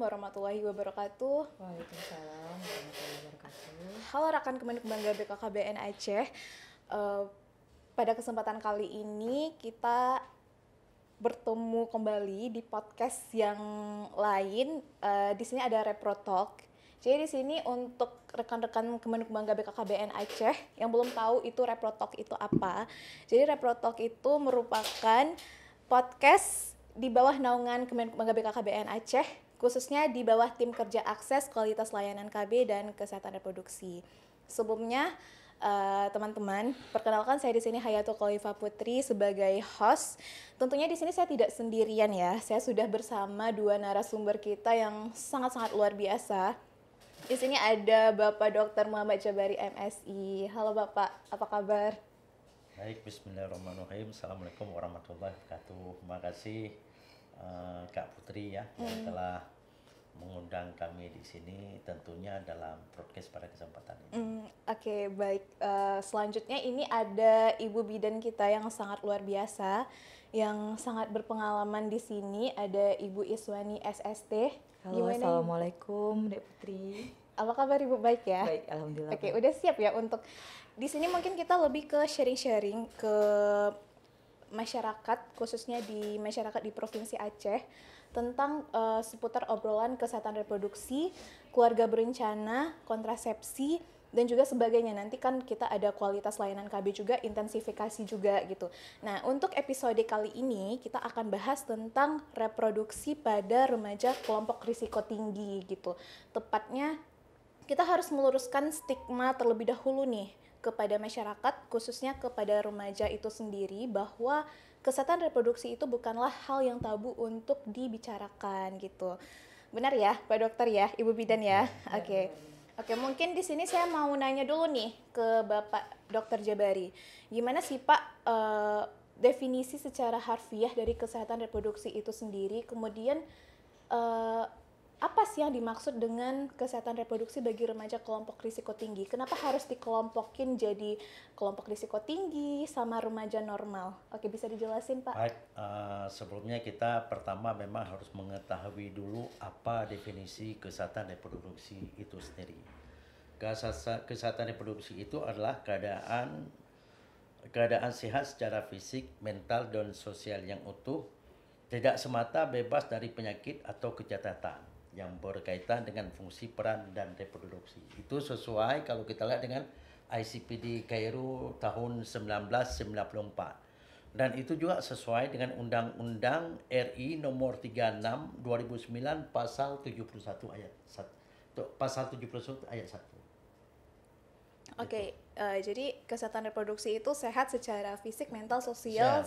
warahmatullahi wabarakatuh. Waalaikumsalam warahmatullahi wabarakatuh. Halo rekan Kemenuk Bangga BKKBN Aceh. Pada kesempatan kali ini kita bertemu kembali di podcast yang lain. Di sini ada Repro Talk. Jadi di sini untuk rekan-rekan Kemenuk Bangga BKKBN Aceh yang belum tahu itu Repro Talk itu apa. Jadi Repro Talk itu merupakan podcast di bawah naungan Kemenuk Bangga BKKBN Aceh, khususnya di bawah tim kerja akses kualitas layanan KB dan kesehatan reproduksi. Sebelumnya, teman-teman, perkenalkan saya di sini Hayatul Khalifa Putri sebagai host. Tentunya di sini saya tidak sendirian ya. Saya sudah bersama dua narasumber kita yang sangat-sangat luar biasa. Di sini ada Bapak Dr. Muhammad Jabari MSI. Halo Bapak, apa kabar? Baik, bismillahirrahmanirrahim. Assalamualaikum warahmatullahi wabarakatuh. Terima kasih Kak Putri ya yang telah mengundang kami di sini tentunya dalam podcast pada kesempatan ini. Oke, baik. Selanjutnya ini ada Ibu Bidan kita yang sangat luar biasa, yang sangat berpengalaman di sini. Ada Ibu Iswani SST. Halo, assalamualaikum Dek Putri. Apa kabar Ibu? Baik ya? Baik, alhamdulillah. Oke, udah siap ya untuk di sini mungkin kita lebih ke sharing-sharing ke masyarakat, khususnya di masyarakat di Provinsi Aceh tentang seputar obrolan kesehatan reproduksi, keluarga berencana, kontrasepsi, dan juga sebagainya. Nanti kan kita ada kualitas layanan KB juga, intensifikasi juga gitu. Nah, untuk episode kali ini kita akan bahas tentang reproduksi pada remaja kelompok risiko tinggi gitu. Tepatnya kita harus meluruskan stigma terlebih dahulu nih kepada masyarakat, khususnya kepada remaja itu sendiri, bahwa kesehatan reproduksi itu bukanlah hal yang tabu untuk dibicarakan gitu. Benar ya, Pak Dokter ya, Ibu Bidan ya? Oke. Oke, mungkin di sini saya mau nanya dulu nih ke Bapak Dokter Jabari. Gimana sih Pak definisi secara harfiah dari kesehatan reproduksi itu sendiri? Kemudian apa sih yang dimaksud dengan kesehatan reproduksi bagi remaja kelompok risiko tinggi? Kenapa harus dikelompokin jadi kelompok risiko tinggi sama remaja normal? Oke, bisa dijelasin Pak? Baik, sebelumnya kita pertama memang harus mengetahui dulu apa definisi kesehatan reproduksi itu sendiri. Kesehatan reproduksi itu adalah keadaan sehat secara fisik, mental, dan sosial yang utuh, tidak semata bebas dari penyakit atau kecacatan yang berkaitan dengan fungsi peran dan reproduksi. Itu sesuai kalau kita lihat dengan ICPD Kairo tahun 1994. Dan itu juga sesuai dengan Undang-Undang RI nomor 36 2009 pasal 71 ayat 1. Pasal 71 ayat 1. Oke, jadi kesehatan reproduksi itu sehat secara fisik, mental, sosial,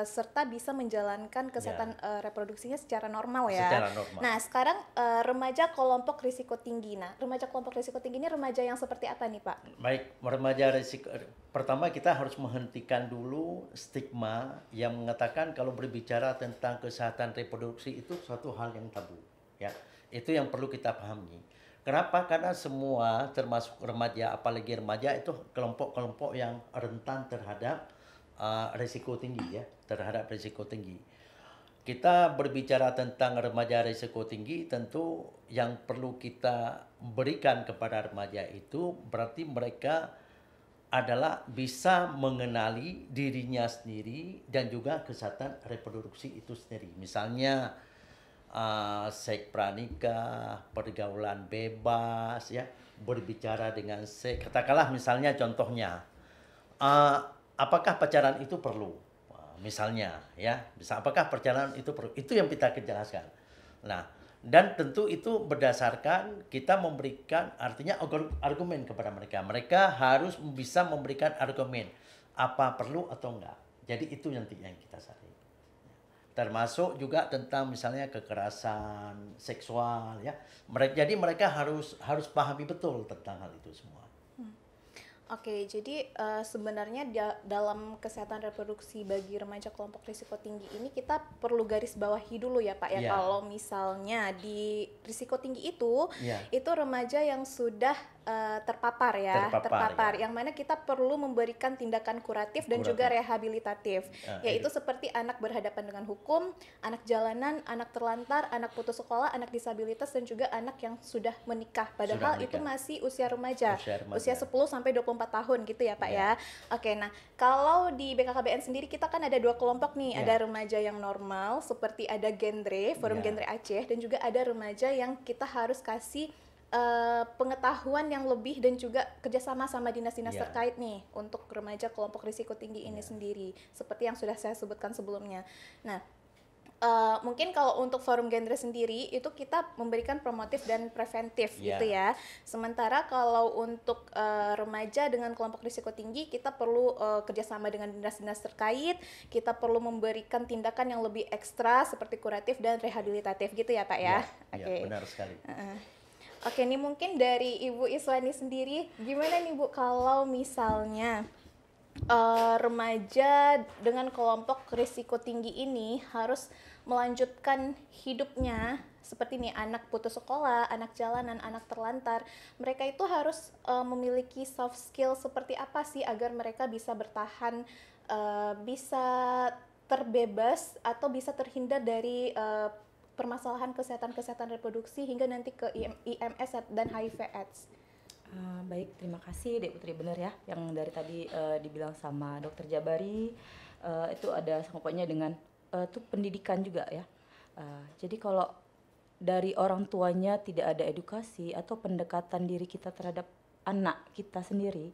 serta bisa menjalankan kesehatan reproduksinya secara normal ya. Secara normal. Nah, sekarang remaja kelompok risiko tinggi. Nah, remaja kelompok risiko tinggi ini remaja yang seperti apa nih Pak? Baik, remaja risiko. Pertama kita harus menghentikan dulu stigma yang mengatakan kalau berbicara tentang kesehatan reproduksi itu suatu hal yang tabu. Ya, itu yang perlu kita pahami. Kenapa? Karena semua termasuk remaja, apalagi remaja itu kelompok-kelompok yang rentan terhadap risiko tinggi ya, terhadap risiko tinggi. Kita berbicara tentang remaja risiko tinggi, tentu yang perlu kita berikan kepada remaja itu berarti mereka adalah bisa mengenali dirinya sendiri dan juga kesehatan reproduksi itu sendiri. Misalnya seks pranikah, pergaulan bebas, ya, berbicara dengan seks. Katakanlah misalnya contohnya, apakah pacaran itu perlu? Misalnya, ya, apakah pacaran itu perlu? Itu yang kita jelaskan. Nah, dan tentu itu berdasarkan kita memberikan artinya argumen kepada mereka. Mereka harus bisa memberikan argumen apa perlu atau enggak. Jadi itu nanti yang kita cari. Termasuk juga tentang misalnya kekerasan seksual ya. Jadi mereka harus pahami betul tentang hal itu semua. Oke, jadi sebenarnya dalam kesehatan reproduksi bagi remaja kelompok risiko tinggi ini kita perlu garis bawahi dulu ya Pak ya. Iya. Kalau misalnya di risiko tinggi itu Iya. remaja yang sudah terpapar ya, Terpapar, ya. yang mana kita perlu memberikan tindakan kuratif dan juga rehabilitatif, yaitu Itu. seperti anak berhadapan dengan hukum, anak jalanan, anak terlantar, anak putus sekolah, anak disabilitas dan juga anak yang sudah menikah. Padahal Sudah itu menikah. masih usia remaja, Usia remaja. 10 sampai 24 tahun gitu ya Pak Ya. ya. Oke, nah kalau di BKKBN sendiri kita kan ada 2 kelompok nih, Ya. ada remaja yang normal seperti ada Gendre, Forum Ya. Gendre Aceh, dan juga ada remaja yang kita harus kasih pengetahuan yang lebih dan juga kerjasama sama dinas-dinas Ya. terkait nih untuk remaja kelompok risiko tinggi ini sendiri, seperti yang sudah saya sebutkan sebelumnya. Nah, mungkin kalau untuk forum genre sendiri itu kita memberikan promotif dan preventif gitu ya. Sementara kalau untuk remaja dengan kelompok risiko tinggi kita perlu kerjasama dengan dinas-dinas terkait, kita perlu memberikan tindakan yang lebih ekstra seperti kuratif dan rehabilitatif gitu ya Pak ya. Ya, benar sekali. Oke, ini mungkin dari Ibu Iswani sendiri, gimana nih Bu kalau misalnya remaja dengan kelompok risiko tinggi ini harus melanjutkan hidupnya seperti nih anak putus sekolah, anak jalanan, anak terlantar, mereka itu harus memiliki soft skill seperti apa sih agar mereka bisa bertahan, bisa terbebas atau bisa terhindar dari permasalahan kesehatan reproduksi hingga nanti ke IMS dan HIV/AIDS. Baik, terima kasih Dek Putri, benar ya yang dari tadi dibilang sama Dokter Jabari, itu ada sangkutnya dengan itu pendidikan juga ya. Jadi kalau dari orang tuanya tidak ada edukasi atau pendekatan diri kita terhadap anak kita sendiri,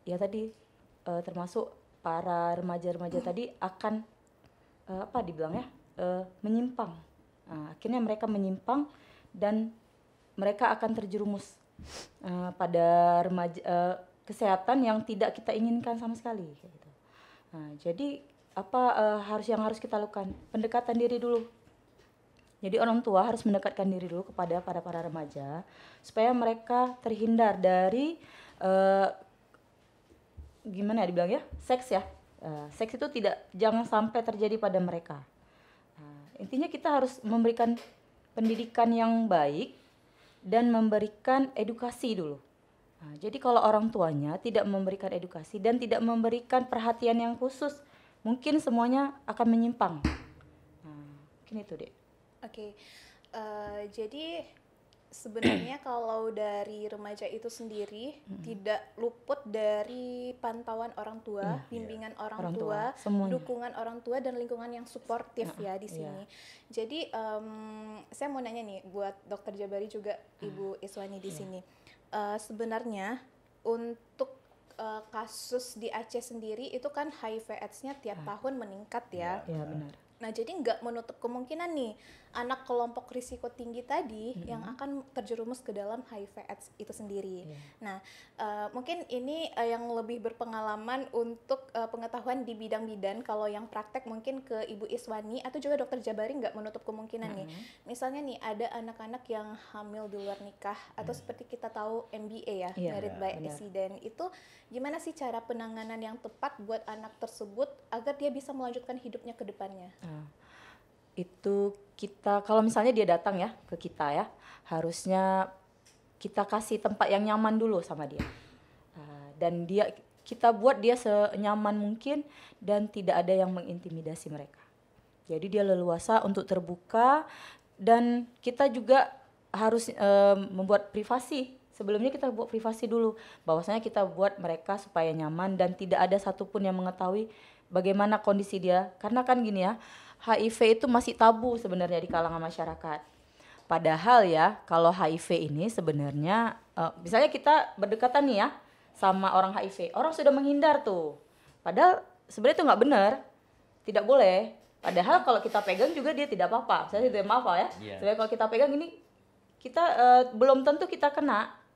ya tadi termasuk para remaja-remaja tadi akan apa dibilang ya, menyimpang. Akhirnya mereka menyimpang dan mereka akan terjerumus pada remaja kesehatan yang tidak kita inginkan sama sekali gitu. Jadi apa harus kita lakukan? Pendekatan diri dulu. Jadi orang tua harus mendekatkan diri dulu kepada para remaja supaya mereka terhindar dari gimana ya dibilang ya, seks ya. Seks itu jangan sampai terjadi pada mereka. Intinya kita harus memberikan pendidikan yang baik dan memberikan edukasi dulu. Jadi kalau orang tuanya tidak memberikan edukasi dan tidak memberikan perhatian yang khusus, mungkin semuanya akan menyimpang. Mungkin itu deh. Oke, jadi sebenarnya kalau dari remaja itu sendiri tidak luput dari pantauan orang tua, bimbingan orang tua, dukungan orang tua dan lingkungan yang suportif ya di sini. Jadi saya mau nanya nih buat Dokter Jabari juga Ibu Iswani di sini. Sebenarnya untuk kasus di Aceh sendiri itu kan HIV/AIDS-nya tiap tahun meningkat ya. Iya benar. Nah, jadi nggak menutup kemungkinan nih anak kelompok risiko tinggi tadi yang akan terjerumus ke dalam HIV/AIDS itu sendiri. Nah, mungkin ini yang lebih berpengalaman untuk pengetahuan di bidang-bidang. Kalau yang praktek mungkin ke Ibu Iswani atau juga Dokter Jabari nggak menutup kemungkinan nih. Misalnya nih ada anak-anak yang hamil di luar nikah atau seperti kita tahu MBA ya, married by accident. Itu gimana sih cara penanganan yang tepat buat anak tersebut agar dia bisa melanjutkan hidupnya ke depannya? Itu kita kalau misalnya dia datang ya ke kita ya, harusnya kita kasih tempat yang nyaman dulu sama dia. Dan kita buat dia senyaman mungkin dan tidak ada yang mengintimidasi mereka. Jadi dia leluasa untuk terbuka dan kita juga harus membuat privasi. Sebelumnya kita buat privasi dulu, bahwasanya kita buat mereka supaya nyaman dan tidak ada satupun yang mengetahui bagaimana kondisi dia. Karena kan gini ya, HIV itu masih tabu sebenarnya di kalangan masyarakat. Padahal ya, kalau HIV ini sebenarnya, misalnya kita berdekatan nih ya sama orang HIV, orang sudah menghindar tuh. Padahal sebenarnya itu nggak benar, tidak boleh. Padahal kalau kita pegang juga dia tidak apa-apa. Saya tidak apa ya. Sebenarnya kalau kita pegang ini, kita belum tentu kita kena.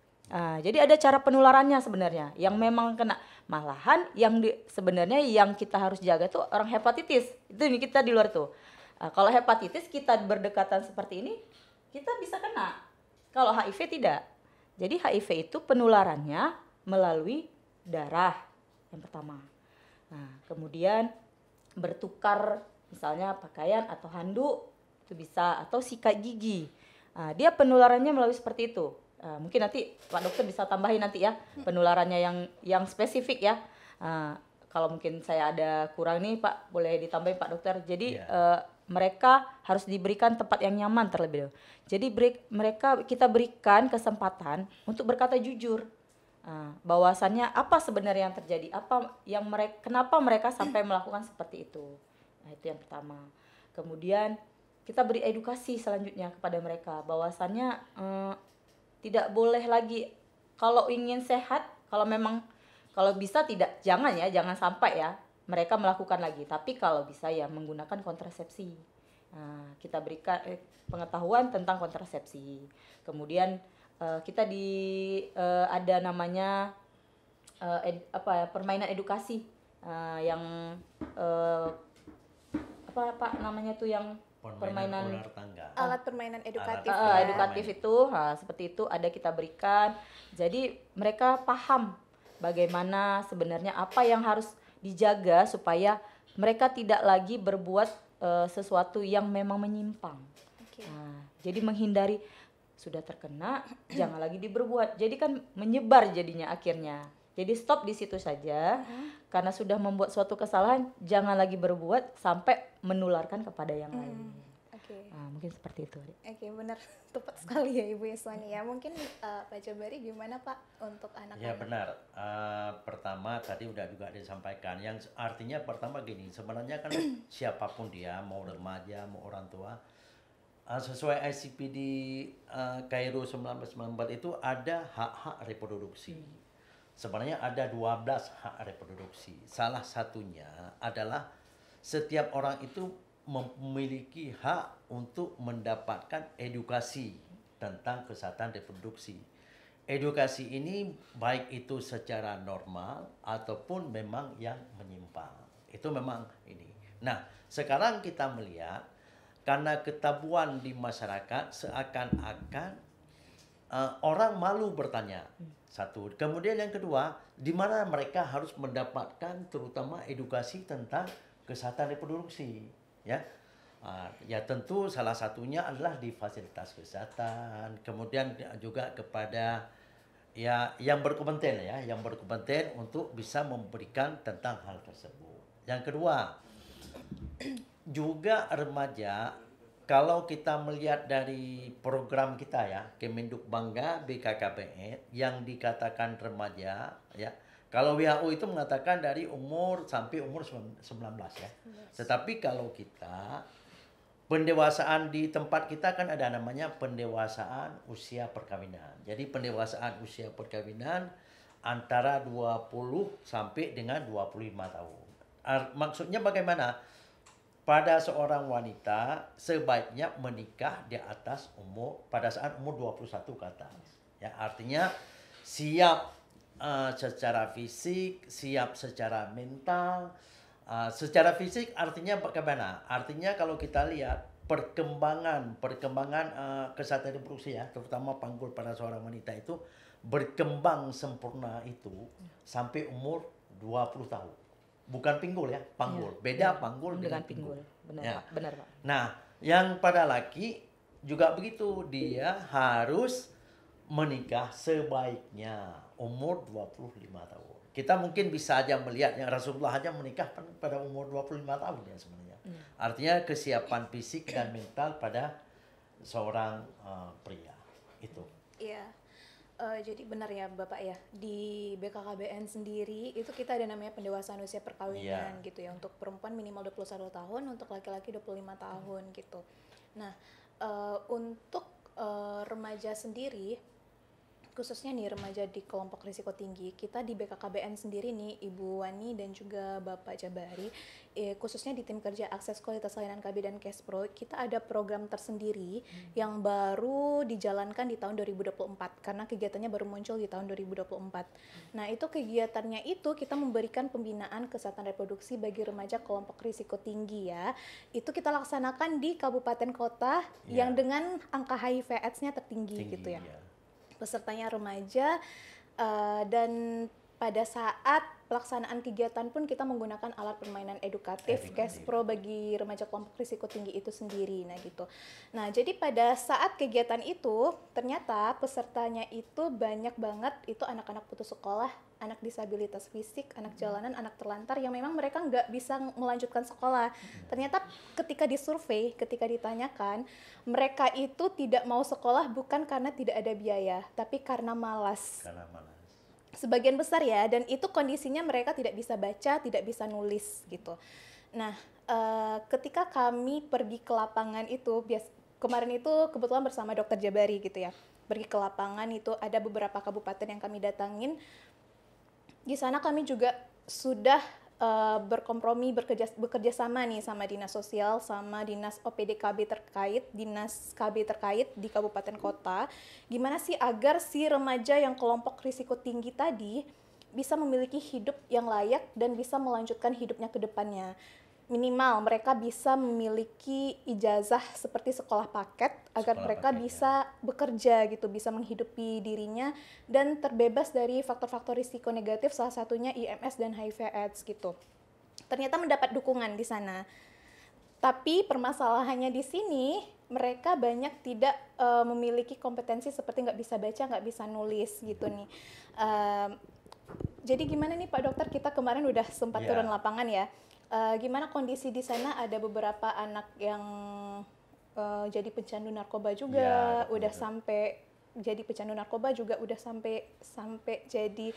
Jadi ada cara penularannya sebenarnya yang memang kena. Malahan yang sebenarnya yang kita harus jaga tuh orang hepatitis. Itu ini kita di luar tuh. Kalau hepatitis kita berdekatan seperti ini, kita bisa kena. Kalau HIV tidak. Jadi HIV itu penularannya melalui darah yang pertama. Nah, kemudian bertukar misalnya pakaian atau handuk itu bisa, atau sikat gigi. Nah, dia penularannya melalui seperti itu. Mungkin nanti Pak Dokter bisa tambahin nanti ya penularannya yang spesifik ya. Kalau mungkin saya ada kurang nih Pak, boleh ditambahin Pak Dokter. Jadi mereka harus diberikan tempat yang nyaman terlebih dahulu. Jadi kita berikan kesempatan untuk berkata jujur. Bahwasannya apa sebenarnya yang terjadi, kenapa mereka sampai melakukan seperti itu. Nah, itu yang pertama. Kemudian kita beri edukasi selanjutnya kepada mereka bahwasannya tidak boleh lagi kalau ingin sehat, kalau bisa jangan sampai ya mereka melakukan lagi, tapi kalau bisa ya menggunakan kontrasepsi. Nah, kita berikan pengetahuan tentang kontrasepsi. Kemudian kita ada namanya permainan edukasi yang apa Pak namanya tuh yang permainan ular tangga. Alat permainan edukatif. Edukatif itu, seperti itu ada kita berikan. Jadi mereka paham bagaimana sebenarnya apa yang harus dijaga supaya mereka tidak lagi berbuat sesuatu yang memang menyimpang. Okay. Jadi menghindari sudah terkena jangan lagi diberbuat. Jadi kan menyebar jadinya akhirnya. Jadi stop di situ saja. Karena sudah membuat suatu kesalahan jangan lagi berbuat sampai menularkan kepada yang lain. Okay. Mungkin seperti itu. Oke, benar. Tepat sekali ya Ibu Yaswani ya. Mungkin Pak Jabari gimana Pak untuk anak-anak? Ya benar. Pertama tadi udah juga disampaikan. Yang artinya pertama gini, sebenarnya kan siapapun dia, mau remaja, mau orang tua, sesuai ICP di Kairo 1994 itu ada hak-hak reproduksi. Sebenarnya ada 12 hak reproduksi. Salah satunya adalah setiap orang itu memiliki hak untuk mendapatkan edukasi tentang kesehatan reproduksi. Edukasi ini baik itu secara normal ataupun memang yang menyimpang. Itu memang ini. Nah, sekarang kita melihat karena ketabuhan di masyarakat seakan-akan orang malu bertanya. Satu. Kemudian yang kedua, di mana mereka harus mendapatkan terutama edukasi tentang kesehatan reproduksi. Ya tentu salah satunya adalah di fasilitas kesehatan, kemudian juga kepada ya yang berkompeten untuk bisa memberikan tentang hal tersebut. Yang kedua, juga remaja, kalau kita melihat dari program kita ya, Kemenduk Bangga BKKBN yang dikatakan remaja ya. Kalau WHO itu mengatakan dari umur sampai umur 19 ya. Tetapi kalau kita pendewasaan di tempat kita kan ada namanya pendewasaan usia perkawinan. Jadi pendewasaan usia perkawinan antara 20 sampai dengan 25 tahun. Maksudnya bagaimana? Pada seorang wanita sebaiknya menikah di atas pada saat umur 21 ke atas. Ya, artinya siap secara fisik, siap secara mental. Secara fisik artinya bagaimana? Artinya kalau kita lihat perkembangan kesehatan reproduksi ya, terutama panggul pada seorang wanita itu berkembang sempurna itu sampai umur 20 tahun. Bukan pinggul ya, panggul. Beda panggul dengan pinggul. Benar, ya. Pak. Benar, Pak. Nah, yang pada laki juga begitu, dia harus menikah sebaiknya umur 25 tahun. Kita mungkin bisa aja melihat yang Rasulullah aja menikah pada umur 25 tahun ya sebenarnya. Artinya kesiapan fisik dan mental pada seorang pria itu. Iya. Jadi benar ya Bapak ya, di BKKBN sendiri itu kita ada namanya pendewasaan usia perkawinan gitu ya, untuk perempuan minimal 21 tahun, untuk laki-laki 25 tahun gitu. Nah, untuk remaja sendiri, khususnya nih remaja di kelompok risiko tinggi, kita di BKKBN sendiri nih Ibu Wani dan juga Bapak Jabari, khususnya di tim kerja akses kualitas layanan KB dan Kespro, kita ada program tersendiri yang baru dijalankan di tahun 2024 karena kegiatannya baru muncul di tahun 2024. Nah, itu kegiatannya itu kita memberikan pembinaan kesehatan reproduksi bagi remaja kelompok risiko tinggi ya. Itu kita laksanakan di kabupaten kota yang dengan angka HIV/AIDS-nya tertinggi gitu ya. Pesertanya remaja Dan pada saat pelaksanaan kegiatan pun kita menggunakan alat permainan edukatif Kespro bagi remaja kelompok risiko tinggi itu sendiri. Nah gitu. Nah jadi pada saat kegiatan itu ternyata pesertanya itu banyak banget itu anak-anak putus sekolah, anak disabilitas fisik, anak jalanan, anak terlantar yang memang mereka nggak bisa melanjutkan sekolah. Ternyata ketika disurvei, ketika ditanyakan, mereka itu tidak mau sekolah bukan karena tidak ada biaya, tapi karena malas. Karena malas. Sebagian besar ya, dan itu kondisinya mereka tidak bisa baca, tidak bisa nulis gitu. Nah, ketika kami pergi ke lapangan itu, kemarin itu kebetulan bersama Dokter Jabari gitu ya, pergi ke lapangan itu ada beberapa kabupaten yang kami datangin. Di sana kami juga sudah berkompromi, bekerja sama nih sama dinas sosial, sama dinas OPDKB terkait, dinas KB terkait di kabupaten kota. Gimana sih agar si remaja yang kelompok risiko tinggi tadi bisa memiliki hidup yang layak dan bisa melanjutkan hidupnya ke depannya. Minimal mereka bisa memiliki ijazah seperti sekolah paket agar mereka bisa bekerja gitu, bisa menghidupi dirinya dan terbebas dari faktor-faktor risiko negatif, salah satunya IMS dan HIV/AIDS gitu. Ternyata mendapat dukungan di sana. Tapi permasalahannya di sini mereka banyak tidak memiliki kompetensi seperti nggak bisa baca, nggak bisa nulis gitu nih. Jadi gimana nih Pak Dokter, kita kemarin udah sempat turun lapangan ya. Gimana kondisi di sana? Ada beberapa anak yang jadi pecandu narkoba juga, udah sampai jadi pecandu narkoba juga, udah sampai jadi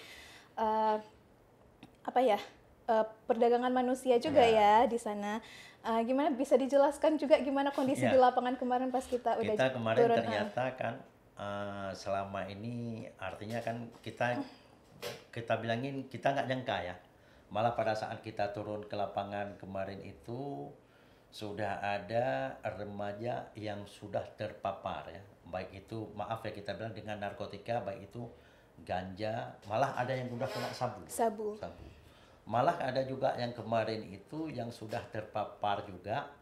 perdagangan manusia juga ya di sana. Gimana bisa dijelaskan juga gimana kondisi di lapangan kemarin pas kita udah kemarin turun? Ternyata kan selama ini artinya kan kita bilangin kita nggak nyangka ya. Malah pada saat kita turun ke lapangan kemarin itu sudah ada remaja yang sudah terpapar ya. Baik itu, maaf ya kita bilang dengan narkotika, baik itu ganja, malah ada yang sudah kena sabu. Malah ada juga yang kemarin itu yang sudah terpapar juga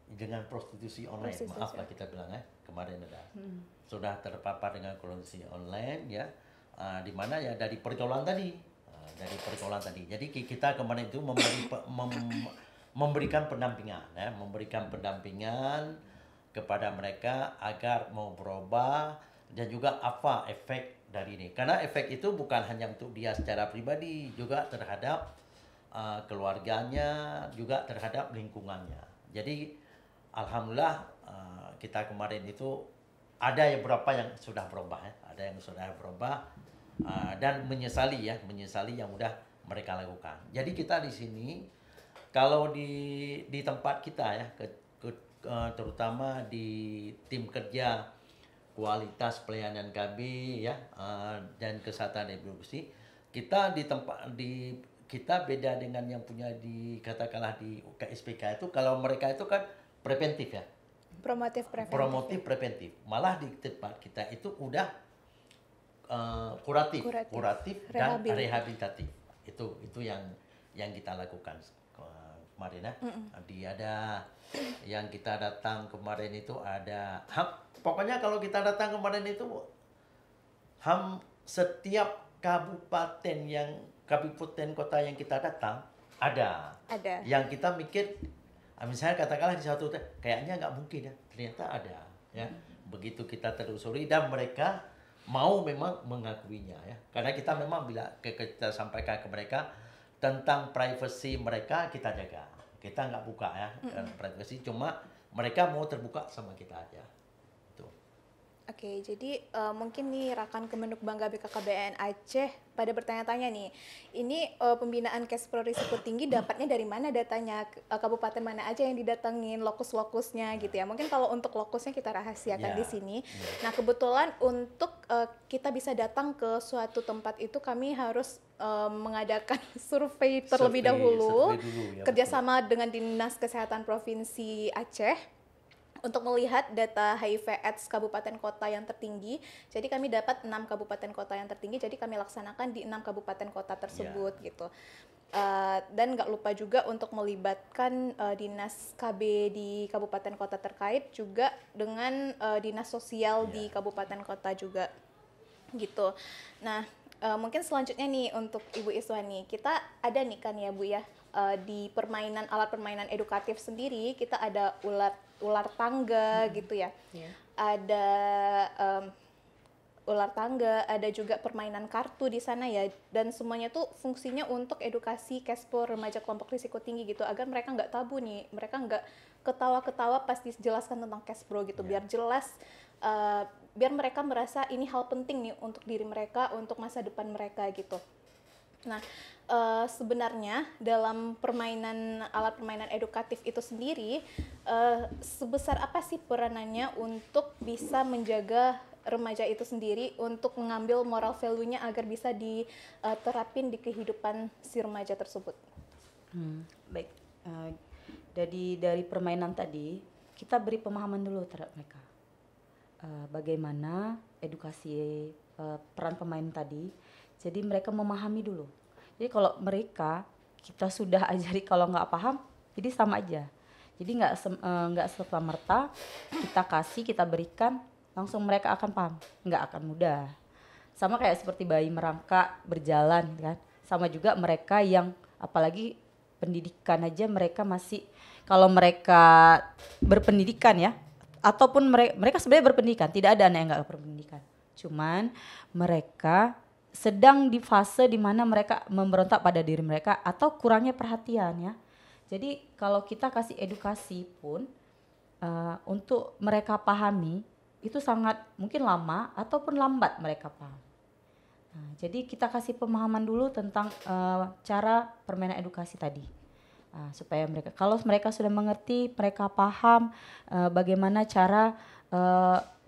dengan prostitusi online. Maaf lah kita bilang ya, kemarin ada. Sudah terpapar dengan prostitusi online ya. Di mana ya dari pergaulan tadi. Jadi kita kemarin itu memberikan pendampingan ya, kepada mereka agar mau berubah dan juga apa efek dari ini. Karena efek itu bukan hanya untuk dia secara pribadi, juga terhadap keluarganya, juga terhadap lingkungannya. Jadi alhamdulillah kita kemarin itu ada beberapa yang sudah berubah ya, dan menyesali yang udah mereka lakukan. Jadi kita di sini kalau di tempat kita ya, terutama di tim kerja kualitas pelayanan KB ya dan kesehatan reproduksi, kita kita beda dengan yang punya katakanlah di KSPK itu, kalau mereka itu kan preventif ya. Promotif preventif. Malah di tempat kita itu udah kuratif dan rehabilitatif. Itu yang kita lakukan kemarin ya. Ada yang kita datang kemarin itu ada pokoknya kalau kita datang kemarin itu setiap kabupaten kota yang kita datang ada. Yang kita mikir misalnya katakanlah di satu kayaknya nggak mungkin ya, ternyata ada ya. Begitu kita telusuri dan mereka mau memang mengakuinya ya, karena kita memang kita sampaikan ke mereka tentang privasi mereka, kita jaga, kita nggak buka ya privasi, cuma mereka mau terbuka sama kita aja. Oke, jadi mungkin nih rekan Kemenuk Bangga BKKBN Aceh pada bertanya-tanya nih, ini pembinaan Kespro risiko tinggi dapatnya dari mana datanya, kabupaten mana aja yang didatengin, lokus-lokusnya gitu ya. Mungkin kalau untuk lokusnya kita rahasiakan di sini. Nah kebetulan untuk kita bisa datang ke suatu tempat itu kami harus mengadakan survei terlebih dahulu ya, kerjasama dengan Dinas Kesehatan Provinsi Aceh untuk melihat data HIV/AIDS kabupaten kota yang tertinggi. Jadi kami dapat 6 kabupaten kota yang tertinggi, jadi kami laksanakan di 6 kabupaten kota tersebut gitu. Dan nggak lupa juga untuk melibatkan dinas KB di kabupaten kota terkait juga dengan dinas sosial di kabupaten kota juga gitu. Nah Mungkin selanjutnya nih untuk Ibu Iswani, kita ada nih kan ya Bu ya, di alat permainan edukatif sendiri kita ada ular tangga gitu ya, Iya. ada em, ular tangga, ada juga permainan kartu di sana ya, dan semuanya tuh fungsinya untuk edukasi cashpro remaja kelompok risiko tinggi gitu, agar mereka nggak tabu nih, mereka nggak ketawa-ketawa pas dijelaskan tentang cashpro gitu, biar jelas, biar mereka merasa ini hal penting nih untuk diri mereka, untuk masa depan mereka gitu. Nah, sebenarnya dalam alat permainan edukatif itu sendiri, sebesar apa sih peranannya untuk bisa menjaga remaja itu sendiri untuk mengambil moral value-nya agar bisa diterapin di kehidupan si remaja tersebut? Baik. Dari permainan tadi kita beri pemahaman dulu terhadap mereka. Bagaimana edukasi peran pemain tadi. Jadi mereka memahami dulu. Jadi kalau mereka kita sudah ajari, kalau nggak paham, jadi sama aja. Jadi nggak serta-merta kita berikan langsung mereka akan paham, nggak akan mudah. Sama kayak seperti bayi merangkak berjalan kan. Sama juga mereka yang apalagi pendidikan aja mereka masih, kalau mereka berpendidikan ya, ataupun mereka sebenarnya berpendidikan, tidak ada anak yang nggak berpendidikan. Cuman mereka sedang di fase di mana mereka memberontak pada diri mereka atau kurangnya perhatian ya. Jadi kalau kita kasih edukasi pun untuk mereka pahami itu sangat mungkin lama ataupun lambat mereka paham. Nah, jadi kita kasih pemahaman dulu tentang cara permainan edukasi tadi. Supaya kalau mereka sudah mengerti, mereka paham bagaimana cara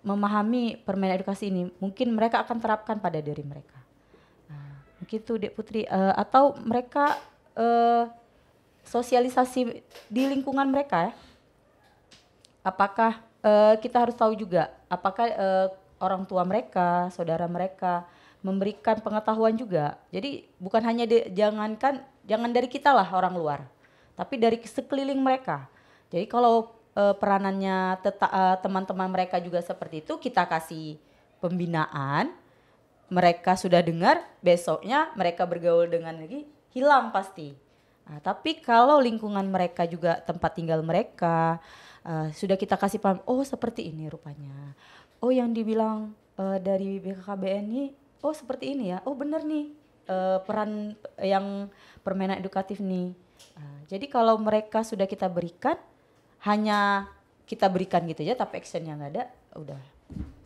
memahami permainan edukasi ini, mungkin mereka akan terapkan pada diri mereka. Mungkin itu Dek Putri, atau mereka sosialisasi di lingkungan mereka ya. Apakah kita harus tahu juga apakah orang tua mereka, saudara mereka memberikan pengetahuan juga. Jadi bukan hanya jangan dari kita lah orang luar, tapi dari sekeliling mereka. Jadi kalau peranannya teman-teman mereka juga seperti itu, kita kasih pembinaan, mereka sudah dengar, besoknya mereka bergaul dengan lagi, hilang pasti. Nah, tapi kalau lingkungan mereka juga tempat tinggal mereka, sudah kita kasih paham, oh seperti ini rupanya. Oh yang dibilang dari BKKBN ini, oh seperti ini ya, oh benar nih peran yang permainan edukatif nih. Jadi kalau mereka sudah kita berikan, hanya kita berikan gitu aja tapi actionnya nggak ada, udah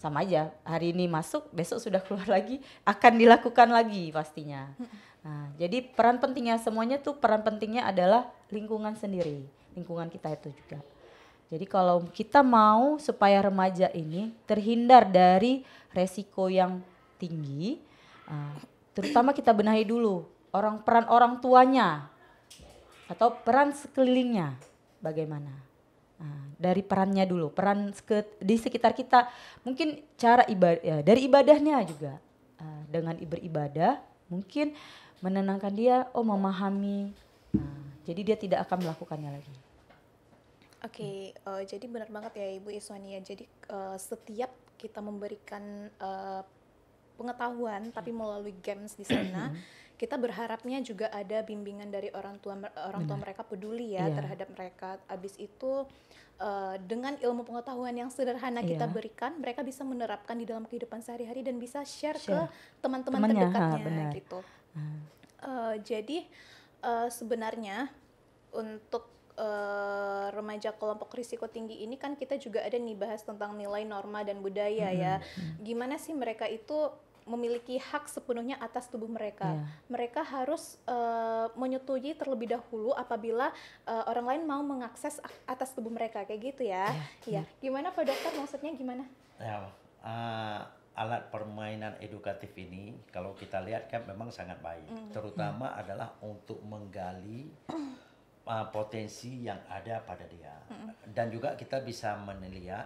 sama aja. Hari ini masuk, besok sudah keluar lagi, akan dilakukan lagi pastinya. Nah, jadi peran pentingnya semuanya tuh, peran pentingnya adalah lingkungan sendiri, lingkungan kita itu juga. Jadi kalau kita mau supaya remaja ini terhindar dari resiko yang tinggi, terutama kita benahi dulu peran orang tuanya atau peran sekelilingnya bagaimana. Dari perannya dulu, peran di sekitar kita, mungkin cara ibadah, dari ibadahnya juga, dengan beribadah mungkin menenangkan dia, memahami, jadi dia tidak akan melakukannya lagi. Oke, jadi benar banget ya Ibu Iswani ya. Jadi setiap kita memberikan pengetahuan tapi melalui games di sana, kita berharapnya juga ada bimbingan dari orang tua mereka peduli ya terhadap mereka. Abis itu dengan ilmu pengetahuan yang sederhana kita berikan, mereka bisa menerapkan di dalam kehidupan sehari-hari dan bisa share ke teman-teman terdekatnya gitu. Jadi sebenarnya untuk remaja kelompok risiko tinggi ini kan kita juga ada nih bahas tentang nilai, norma, dan budaya ya. Gimana sih mereka itu memiliki hak sepenuhnya atas tubuh mereka. Mereka harus menyetujui terlebih dahulu apabila orang lain mau mengakses atas tubuh mereka, kayak gitu ya. Iya. Gimana Pak Dokter, maksudnya gimana? Ya, alat permainan edukatif ini kalau kita lihat kan memang sangat baik, terutama adalah untuk menggali potensi yang ada pada dia, dan juga kita bisa menilai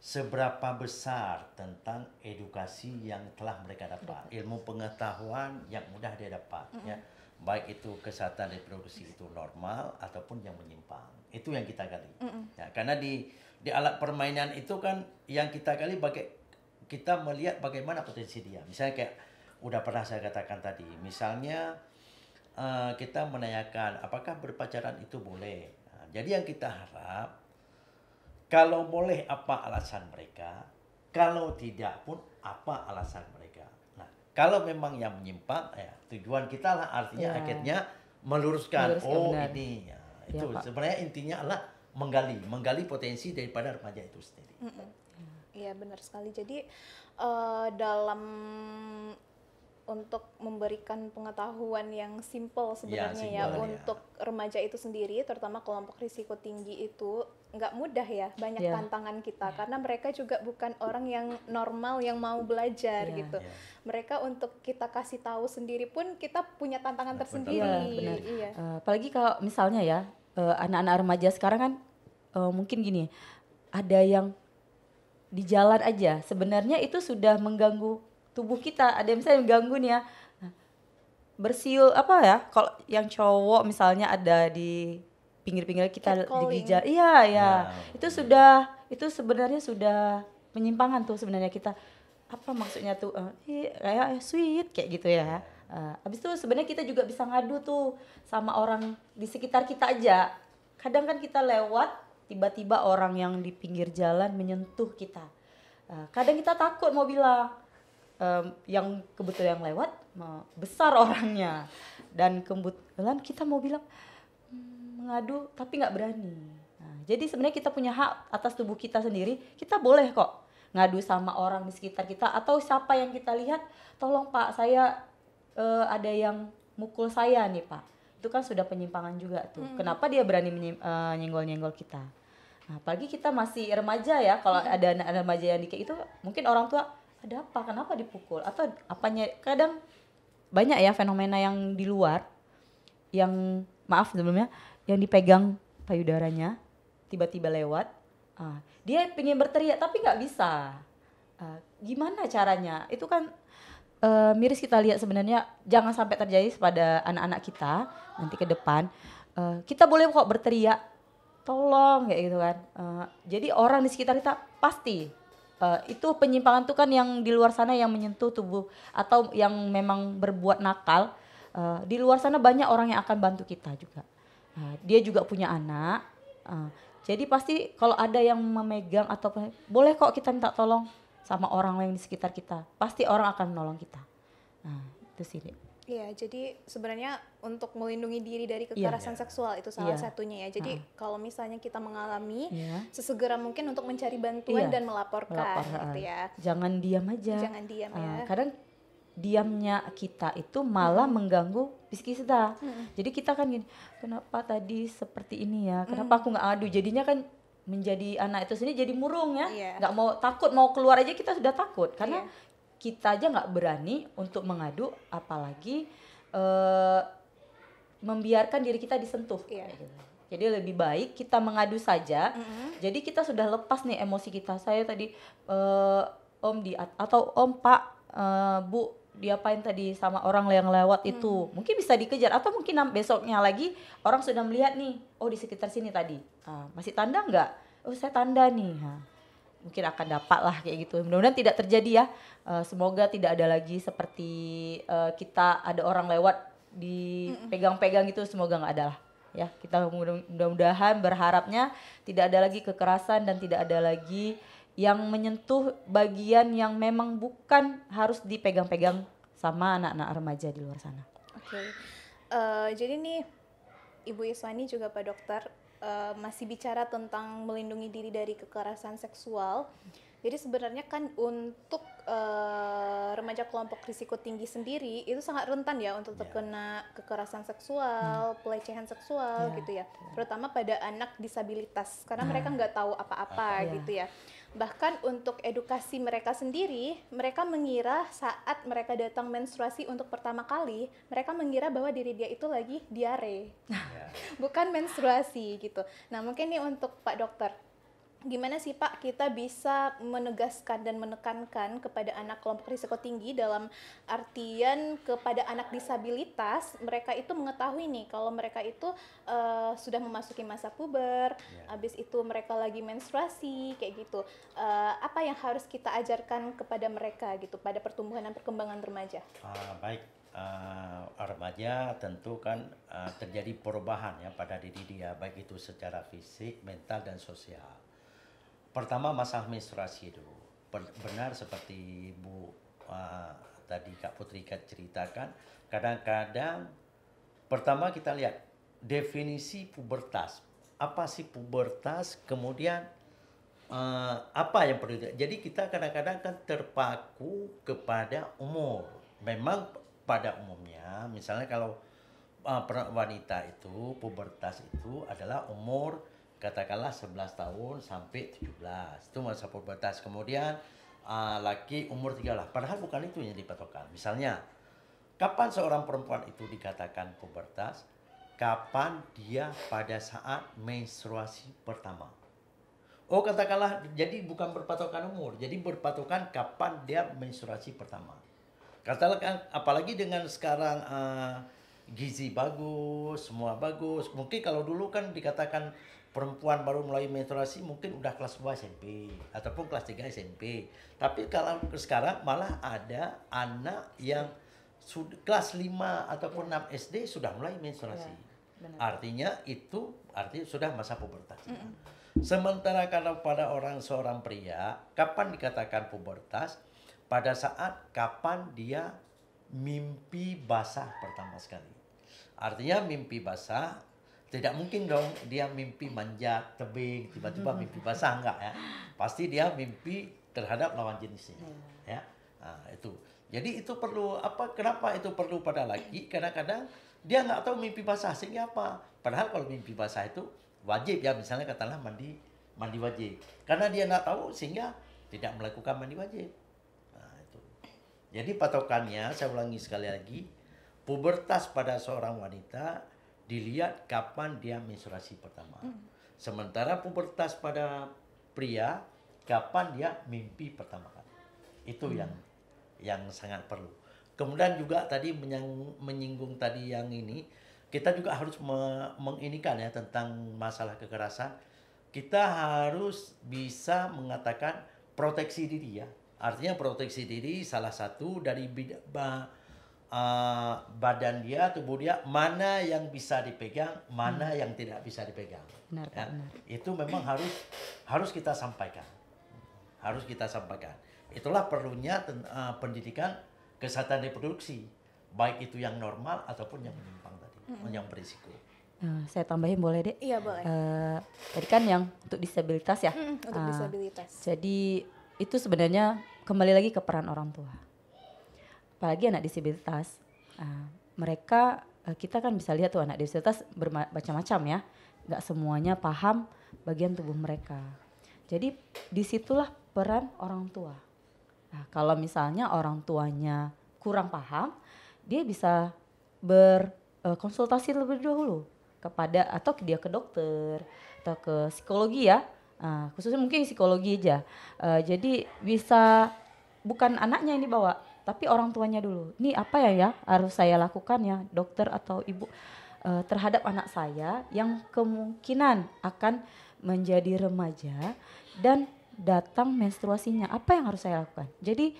seberapa besar tentang edukasi yang telah mereka dapat, ilmu pengetahuan yang mudah dia dapat, ya, baik itu kesehatan reproduksi itu normal ataupun yang menyimpang, itu yang kita gali. Ya, karena di alat permainan itu kan yang kita gali kita melihat bagaimana potensi dia, misalnya kayak udah pernah saya katakan tadi. Misalnya kita menanyakan apakah berpacaran itu boleh. Nah, jadi yang kita harap kalau boleh apa alasan mereka, kalau tidak pun apa alasan mereka. Nah, kalau memang yang menyimpang, ya tujuan kita lah artinya Ya. akhirnya meluruskan. Oh Benar. ini, ya, Ya, itu Pak. sebenarnya intinya adalah menggali potensi daripada remaja itu sendiri. Iya benar sekali. Jadi dalam untuk memberikan pengetahuan yang simple sebenarnya ya, simple, ya. untuk remaja itu sendiri, terutama kelompok risiko tinggi itu nggak mudah ya, banyak Ya. tantangan kita karena mereka juga bukan orang yang normal yang mau belajar Ya. gitu. Ya. Mereka untuk kita kasih tahu sendiri pun kita punya tantangan Betul. tersendiri. Iya, benar. Iya. Apalagi kalau misalnya ya anak-anak remaja sekarang kan mungkin gini, ada yang di jalan aja sebenarnya itu sudah mengganggu tubuh kita. Ada yang misalnya mengganggu nih ya, bersiul apa ya, kalau yang cowok misalnya ada di pinggir-pinggir kita Catcalling. digijal, iya ya, Ya. itu sebenarnya sudah penyimpangan tuh sebenarnya kita. Apa maksudnya tuh kayak sweet kayak gitu ya. Habis itu sebenarnya kita juga bisa ngadu tuh sama orang di sekitar kita aja. Kadang kan kita lewat tiba-tiba orang yang di pinggir jalan menyentuh kita. Kadang kita takut mau bilang, yang kebetulan yang lewat besar orangnya, dan kebetulan kita mau bilang mengadu tapi nggak berani. Nah, jadi sebenarnya kita punya hak atas tubuh kita sendiri. Kita boleh kok ngadu sama orang di sekitar kita atau siapa yang kita lihat, tolong Pak, saya ada yang mukul saya nih Pak. Itu kan sudah penyimpangan juga tuh. Kenapa dia berani nyenggol-nyenggol kita? Nah, apalagi kita masih remaja ya. Kalau ada anak remaja yang kayak itu, mungkin orang tua ada apa? Kenapa dipukul? Atau apanya? Kadang banyak ya fenomena yang di luar, yang maaf sebelumnya, yang dipegang payudaranya tiba-tiba lewat. Dia pengen berteriak tapi nggak bisa. Gimana caranya? Itu kan miris kita lihat sebenarnya. Jangan sampai terjadi pada anak-anak kita nanti ke depan. Kita boleh kok berteriak, tolong kayak gitu kan. Jadi orang di sekitar kita pasti itu penyimpangan tuh kan yang di luar sana yang menyentuh tubuh atau yang memang berbuat nakal. Di luar sana banyak orang yang akan bantu kita juga. Dia juga punya anak. Jadi pasti kalau ada yang memegang atau boleh kok kita minta tolong sama orang lain di sekitar kita. Pasti orang akan menolong kita. Nah, itu sih, Dek. Iya, jadi sebenarnya untuk melindungi diri dari kekerasan seksual itu salah Iya. satunya ya. Jadi kalau misalnya kita mengalami, Iya. sesegera mungkin untuk mencari bantuan Iya, dan melaporkan gitu ya. Jangan diam aja. Jangan diam ya. Kadang diamnya kita itu malah mengganggu psikis kita. Jadi kita kan gini, kenapa tadi seperti ini ya? Kenapa aku nggak adu? Jadinya kan menjadi anak itu sendiri jadi murung ya. Iya. Nggak mau takut, mau keluar aja kita sudah takut karena Iya. kita aja nggak berani untuk mengadu, apalagi membiarkan diri kita disentuh. Iya. Kayak gitu. Jadi lebih baik kita mengadu saja. Jadi kita sudah lepas nih emosi kita. Saya tadi Om atau Om Pak Bu diapain tadi sama orang yang lewat itu. Mungkin bisa dikejar atau mungkin besoknya lagi orang sudah melihat nih, oh di sekitar sini tadi. Masih tanda nggak? Oh saya tanda nih. Mungkin akan dapat lah kayak gitu. Mudah-mudahan tidak terjadi ya. Semoga tidak ada lagi seperti kita ada orang lewat dipegang-pegang gitu, semoga nggak ada lah. Ya, kita mudah-mudahan berharapnya tidak ada lagi kekerasan dan tidak ada lagi yang menyentuh bagian yang memang bukan harus dipegang-pegang sama anak-anak remaja di luar sana. Oke. Jadi nih Ibu Iswani juga Pak Dokter masih bicara tentang melindungi diri dari kekerasan seksual. Jadi sebenarnya kan untuk remaja kelompok risiko tinggi sendiri itu sangat rentan ya untuk terkena kekerasan seksual, pelecehan seksual gitu ya. Terutama pada anak disabilitas karena mereka nggak tahu apa-apa gitu ya. Bahkan untuk edukasi mereka sendiri, mereka mengira saat mereka datang menstruasi untuk pertama kali, mereka mengira bahwa diri dia itu lagi diare, bukan menstruasi gitu. Nah mungkin nih untuk Pak Dokter, gimana sih Pak kita bisa menegaskan dan menekankan kepada anak kelompok risiko tinggi dalam artian kepada anak disabilitas, mereka itu mengetahui nih kalau mereka itu sudah memasuki masa puber, habis itu mereka lagi menstruasi kayak gitu. Apa yang harus kita ajarkan kepada mereka gitu pada pertumbuhan dan perkembangan remaja? Baik, remaja tentu kan terjadi perubahan ya pada diri dia, baik itu secara fisik, mental, dan sosial. Pertama masalah menstruasi dulu. Benar seperti Bu tadi Kak Putri ceritakan, kadang-kadang pertama kita lihat definisi pubertas. Apa sih pubertas? Kemudian apa yang perlu? Jadi kita kadang-kadang kan terpaku kepada umur. Memang pada umumnya, misalnya kalau wanita itu pubertas itu adalah umur katakanlah 11 tahun sampai 17. Itu masa pubertas. Kemudian laki umur 13. Padahal bukan itu yang dipatokan. Misalnya, kapan seorang perempuan itu dikatakan pubertas? Kapan dia pada saat menstruasi pertama. Oh, katakanlah jadi bukan berpatokan umur, jadi berpatokan kapan dia menstruasi pertama. Katakan apalagi dengan sekarang gizi bagus, semua bagus. Mungkin kalau dulu kan dikatakan perempuan baru mulai menstruasi mungkin udah kelas 2 SMP ataupun kelas 3 SMP. Tapi kalau sekarang malah ada anak yang kelas 5 ataupun 6 SD sudah mulai menstruasi. Artinya sudah masa pubertas. Sementara kalau pada seorang pria, kapan dikatakan pubertas? Pada saat kapan dia mimpi basah pertama sekali. Artinya mimpi basah, tidak mungkin dong dia mimpi manjat tebing tiba-tiba mimpi basah, enggak ya. Pasti dia mimpi terhadap lawan jenisnya. Ya. Nah, itu. Jadi itu perlu kenapa itu perlu pada laki? Kadang-kadang dia nggak tahu mimpi basah sehingga apa? Padahal kalau mimpi basah itu wajib ya, misalnya katakanlah mandi wajib. Karena dia nggak tahu sehingga tidak melakukan mandi wajib. Nah, itu. Jadi patokannya saya ulangi sekali lagi, pubertas pada seorang wanita dilihat kapan dia menstruasi pertama. Sementara pubertas pada pria kapan dia mimpi pertama kali. Itu yang sangat perlu. Kemudian juga tadi menyinggung tadi yang ini, kita juga harus menginikan ya tentang masalah kekerasan. Kita harus bisa mengatakan proteksi diri ya. Artinya proteksi diri salah satu dari badan dia, tubuh dia, mana yang bisa dipegang, mana yang tidak bisa dipegang. Benar, ya. benar. Itu memang harus kita sampaikan. Harus kita sampaikan. Itulah perlunya pendidikan kesehatan reproduksi, baik itu yang normal ataupun yang menyimpang tadi, yang berisiko. Saya tambahin boleh, Dek? Iya, boleh. Tadi kan yang untuk disabilitas ya. Untuk disabilitas. Jadi itu sebenarnya kembali lagi ke peran orang tua. Apalagi anak disabilitas, mereka kita kan bisa lihat tuh anak disabilitas bermacam-macam ya, nggak semuanya paham bagian tubuh mereka. Jadi disitulah peran orang tua. Nah, kalau misalnya orang tuanya kurang paham, dia bisa berkonsultasi lebih dahulu kepada atau dia ke dokter atau ke psikologi ya, khususnya mungkin psikologi aja. Jadi bisa bukan anaknya yang dibawa, tapi orang tuanya dulu. Ini apa ya harus saya lakukan ya dokter atau ibu terhadap anak saya yang kemungkinan akan menjadi remaja dan datang menstruasinya. Apa yang harus saya lakukan? Jadi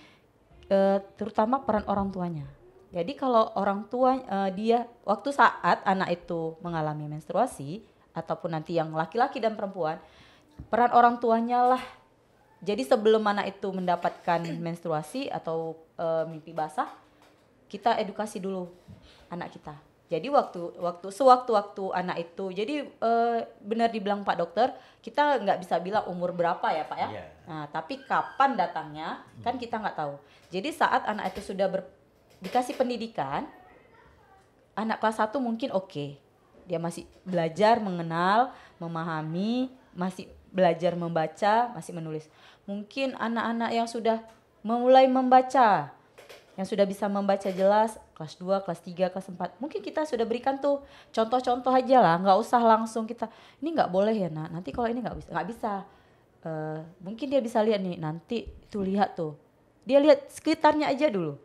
terutama peran orang tuanya. Jadi kalau orang tua dia waktu saat anak itu mengalami menstruasi ataupun nanti yang laki-laki dan perempuan, peran orang tuanya lah. Jadi sebelum anak itu mendapatkan menstruasi atau mimpi basah, kita edukasi dulu anak kita. Jadi sewaktu-waktu anak itu, jadi benar dibilang Pak Dokter, kita nggak bisa bilang umur berapa ya Pak ya. Yeah. Nah, tapi kapan datangnya kan kita nggak tahu. Jadi saat anak itu sudah dikasih pendidikan, anak kelas 1 mungkin oke. Dia masih belajar mengenal, memahami, masih belajar membaca, masih menulis. Mungkin anak-anak yang sudah mulai membaca, yang sudah bisa membaca jelas, kelas 2, kelas 3, kelas 4. Mungkin kita sudah berikan tuh contoh-contoh aja lah, nggak usah langsung kita, ini nggak boleh ya nak, nanti kalau ini nggak bisa. mungkin dia bisa lihat nih nanti tuh, lihat tuh, dia lihat sekitarnya aja dulu.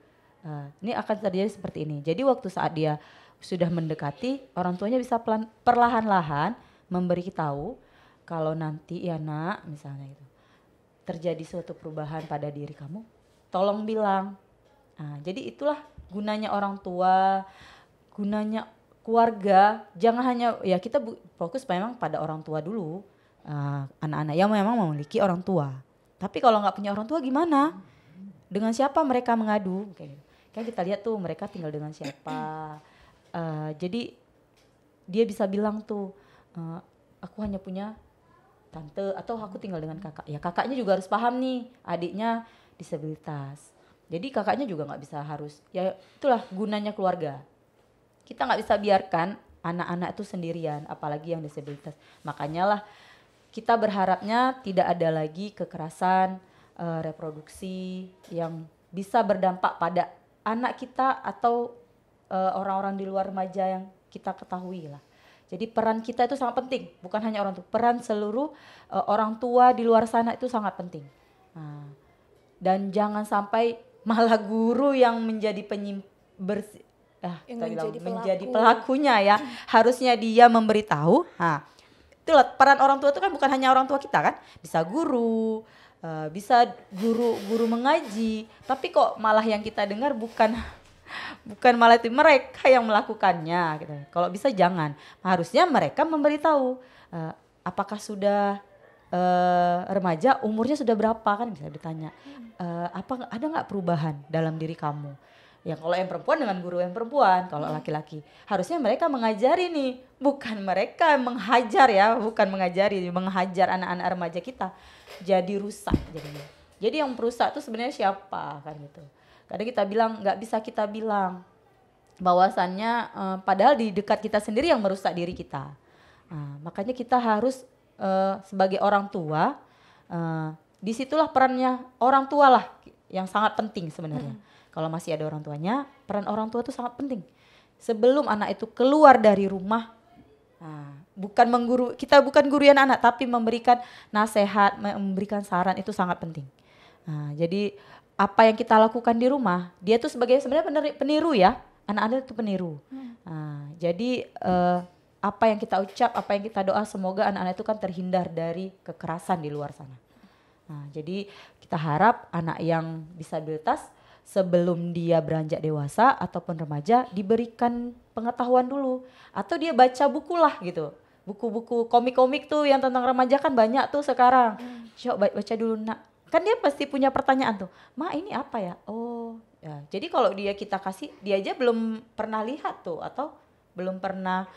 Ini akan terjadi seperti ini. Jadi waktu saat dia sudah mendekati, orang tuanya bisa perlahan-lahan memberi tahu kalau nanti ya nak misalnya itu terjadi suatu perubahan pada diri kamu, tolong bilang. Jadi itulah gunanya orang tua, gunanya keluarga. Jangan hanya ya kita fokus memang pada orang tua dulu, anak-anak yang memang memiliki orang tua. Tapi kalau nggak punya orang tua gimana? Dengan siapa mereka mengadu? Kayak gitu. Kan kita lihat tuh mereka tinggal dengan siapa. Jadi dia bisa bilang tuh, aku hanya punya tante atau aku tinggal dengan kakak. Ya kakaknya juga harus paham nih, adiknya disabilitas. Jadi kakaknya juga nggak bisa harus, ya itulah gunanya keluarga. Kita nggak bisa biarkan anak-anak itu sendirian, apalagi yang disabilitas. Makanya lah kita berharapnya tidak ada lagi kekerasan reproduksi yang bisa berdampak pada anak kita atau orang-orang di luar remaja yang kita ketahui lah. Jadi peran kita itu sangat penting, bukan hanya orang tua, peran seluruh orang tua di luar sana itu sangat penting. Dan jangan sampai malah guru yang menjadi menjadi pelakunya ya. Harusnya dia memberitahu. Itulah peran orang tua itu kan bukan hanya orang tua kita kan, bisa guru, bisa guru mengaji, tapi kok malah yang kita dengar bukan malah itu mereka yang melakukannya gitu. Kalau bisa jangan. Harusnya mereka memberitahu apakah sudah remaja, umurnya sudah berapa kan bisa ditanya. Apa ada nggak perubahan dalam diri kamu? Ya kalau yang perempuan dengan guru yang perempuan, kalau laki-laki harusnya mereka mengajari nih, bukan mereka menghajar ya, bukan menghajar anak-anak remaja kita jadi rusak jadinya. Jadi yang perusak itu sebenarnya siapa kan gitu. Kadang kita bilang nggak bisa kita bilang bahwasannya padahal di dekat kita sendiri yang merusak diri kita. Makanya kita harus sebagai orang tua, disitulah perannya orang tua lah yang sangat penting sebenarnya. Kalau masih ada orang tuanya, peran orang tua itu sangat penting. Sebelum anak itu keluar dari rumah, bukan kita bukan guru anak, tapi memberikan nasihat, memberikan saran itu sangat penting. Jadi apa yang kita lakukan di rumah, dia tuh sebenarnya peniru ya, anak-anak itu peniru. Jadi apa yang kita ucap, apa yang kita doa, semoga anak-anak itu kan terhindar dari kekerasan di luar sana. Jadi kita harap anak yang disabilitas sebelum dia beranjak dewasa ataupun remaja diberikan pengetahuan dulu, atau dia baca buku lah gitu, buku-buku komik-komik tuh yang tentang remaja kan banyak tuh sekarang. Coba baca dulu nak, kan dia pasti punya pertanyaan tuh, ma ini apa ya? Oh ya, jadi kalau kita kasih, dia aja belum pernah lihat tuh atau belum pernah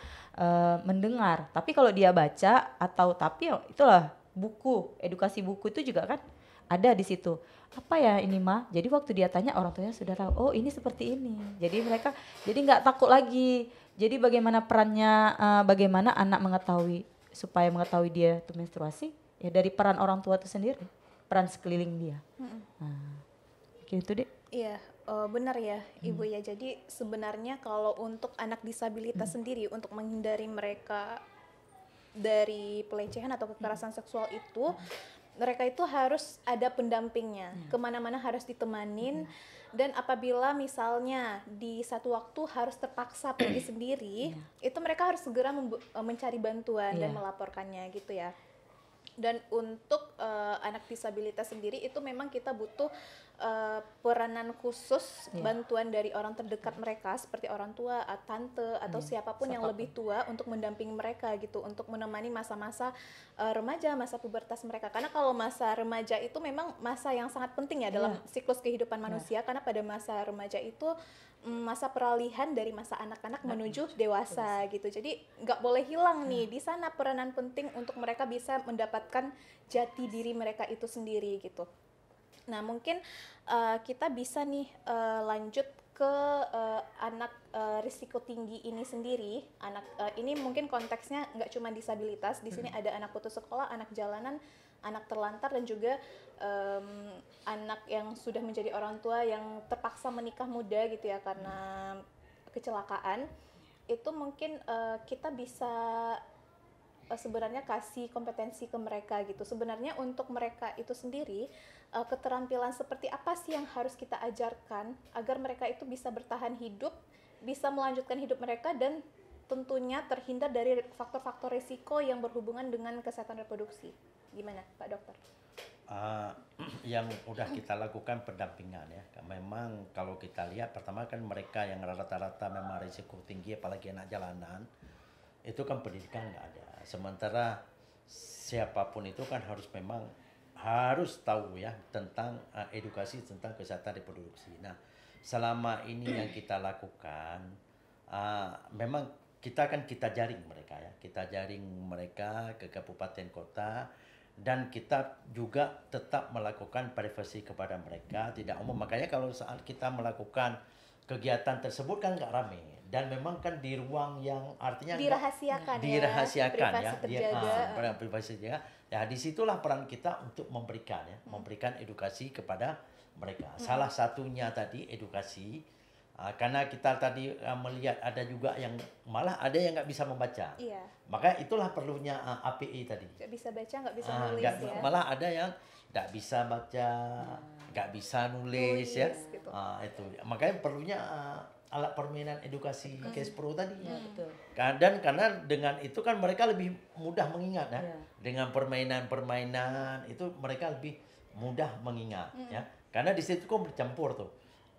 mendengar, tapi kalau dia baca tapi itulah buku, edukasi buku itu juga kan ada di situ. Apa ya ini mah? Jadi waktu dia tanya orang tuanya sudah tahu. Oh ini seperti ini. Jadi mereka jadi nggak takut lagi. Jadi bagaimana perannya, bagaimana anak supaya mengetahui dia itu menstruasi ya dari peran orang tua itu sendiri, peran sekeliling dia. Gitu deh. Iya, benar ya Ibu ya. Jadi sebenarnya kalau untuk anak disabilitas sendiri, untuk menghindari mereka dari pelecehan atau kekerasan seksual itu, mereka itu harus ada pendampingnya, kemana-mana harus ditemanin, dan apabila misalnya di satu waktu harus terpaksa pergi sendiri, itu mereka harus segera mencari bantuan dan melaporkannya gitu ya. Dan untuk anak disabilitas sendiri itu memang kita butuh peranan khusus, bantuan dari orang terdekat mereka seperti orang tua, tante atau siapapun yang lebih tua untuk mendampingi mereka gitu, untuk menemani masa-masa remaja, masa pubertas mereka. Karena kalau masa remaja itu memang masa yang sangat penting ya dalam siklus kehidupan manusia, karena pada masa remaja itu masa peralihan dari masa anak-anak menuju dewasa gitu. Jadi nggak boleh hilang nih di sana peranan penting untuk mereka bisa mendapatkan jati diri mereka itu sendiri gitu. Nah mungkin kita bisa nih lanjut ke anak risiko tinggi ini sendiri. Anak ini mungkin konteksnya nggak cuma disabilitas. Di sini ada anak putus sekolah, anak jalanan, anak terlantar, dan juga anak yang sudah menjadi orang tua yang terpaksa menikah muda gitu ya karena kecelakaan. Itu mungkin kita bisa sebenarnya kasih kompetensi ke mereka gitu. Sebenarnya untuk mereka itu sendiri keterampilan seperti apa sih yang harus kita ajarkan agar mereka itu bisa bertahan hidup, bisa melanjutkan hidup mereka, dan tentunya terhindar dari faktor-faktor risiko yang berhubungan dengan kesehatan reproduksi. Gimana Pak Dokter? Ah, yang udah kita lakukan pendampingan ya. Memang kalau kita lihat pertama kan mereka yang rata-rata memang risiko tinggi apalagi anak jalanan itu kan pendidikan nggak ada. Sementara siapapun itu kan harus tahu ya tentang edukasi tentang kesehatan reproduksi. Nah, selama ini yang kita lakukan memang kita jaring mereka ya. Kita jaring mereka ke kabupaten kota. Dan kita juga tetap melakukan privasi kepada mereka, tidak umum. Makanya kalau saat kita melakukan kegiatan tersebut kan nggak rame. Dan memang kan di ruang yang artinya dirahasiakan ya, terjaga. Privasi terjaga. Ya disitulah peran kita untuk memberikan edukasi kepada mereka. Salah satunya tadi edukasi. Karena kita tadi melihat ada juga yang malah ada yang nggak bisa membaca. Iya. Maka itulah perlunya API tadi. Nggak bisa baca, nggak bisa nulis ya. Malah ada yang nggak bisa baca, nggak bisa nulis ya. Gitu. Itu. Makanya perlunya alat permainan edukasi Cashpro tadi. Ya, betul. Dan karena dengan itu kan mereka lebih mudah mengingat ya. Ya. Dengan permainan-permainan itu mereka lebih mudah mengingat ya. Karena di situ kok bercampur tuh.